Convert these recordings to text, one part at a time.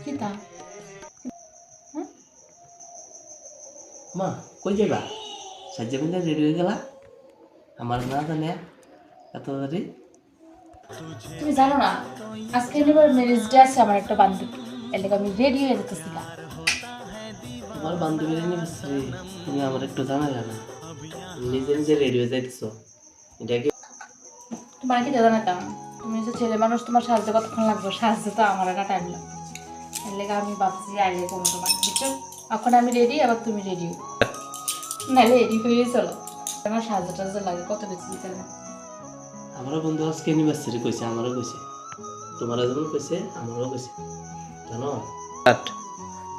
কিতা মা কই যাবা সাজ্জা বিন্দা রেডি হয়ে গেলা আমার না জানে এত তাড়াতাড়ি তুমি জানো না আজকে এবার ম্যারেজ ডে আছে আমার একটা বান্ধবী এর লেগে আমি রেডি হয়ে যেতেছিলাম। তোমার বান্ধবীর নিয়ে তুমি আমার একটু জানালে না নিজে নিজে রেডি হয়ে যাইতেছো এটা কি তোমার কি দাদা না কেমন তুমি যে ছেলে মানুষ তোমার সাহায্য কতক্ষণ লাগবে সাহায্য তো আমার একটা টাইম লাগবে এর লেগে আমি ভাবছি আইলে কোনো তোমার বুঝছো এখন আমি রেডি আবার তুমি রেডি নাহলে রেডি হয়ে চলো আমার সাহায্য টাহায্য লাগে কত কিছু দিতে হবে। আমারও বন্ধু আজকে অ্যানিভার্সারি কইছে আমারও কইছে তোমারও যেমন কইছে আমারও কইছে জানো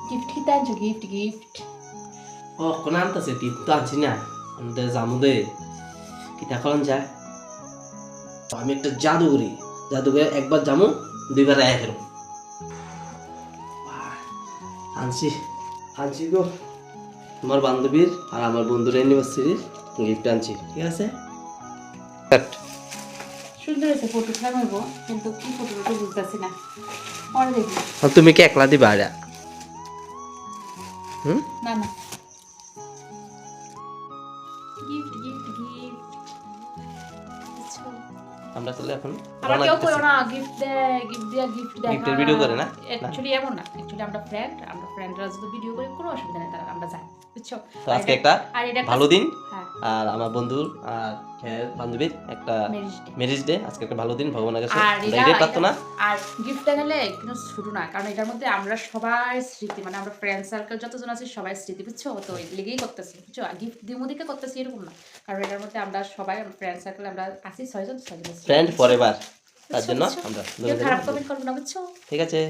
গিফট কি তাই গিফট গিফট ও কোন আনতেছে টিপ তো আনছি না আমাদের জামু দে কিতা করেন যায় আমি একটা জাদুঘরি জাদুঘরে একবার জামু দুইবার আয়া ফেরো আনছি আনছি গো তোমার বান্ধবীর আর আমার বন্ধুর অ্যানিভার্সারির গিফট আনছি ঠিক আছে সুন্দর হয়েছে ফটো খামাবো কিন্তু কি ফটো বুঝতেছি না পরে দেখি তুমি কি একলা দিবা আরে না না গিফট গিফট গিফট আমরা তাহলে এখন আমরা কেউ করো না গিফট দেয় গিফট দিয়া গিফট দেয় গিফটের ভিডিও করে না অ্যাকচুয়ালি এমন না অ্যাকচুয়ালি আমরা ফ্রেন্ডরা যদি ভিডিও করে কোনো অসুবিধা নেই তারা আমরা যাই বুঝছো তো আজকে একটা ভালো দিন হ্যাঁ আর আমার বন্ধুর আর বান্ধবীর একটা ম্যারেজ ডে আজকে একটা ভালো দিন ভগবানের কাছে এটাই প্রার্থনা আর গিফট গেলে কিন্তু ছোট না কারণ এটার মধ্যে আমরা সবাই স্মৃতি মানে আমরা ফ্রেন্ড সার্কেল যতজন আছে সবাই স্মৃতি বুঝছো তো এই লেগেই করতেছি বুঝছো গিফট দিয়ে মধ্যে করতেছি এরকম না কারণ এটার মধ্যে আমরা সবাই ফ্রেন্ড সার্কেল আমরা আছি ছয়জন ফ্রেন্ড ফরএভার তার জন্য আমরা খারাপ কমেন্ট করবো না বুঝছো ঠিক আছে।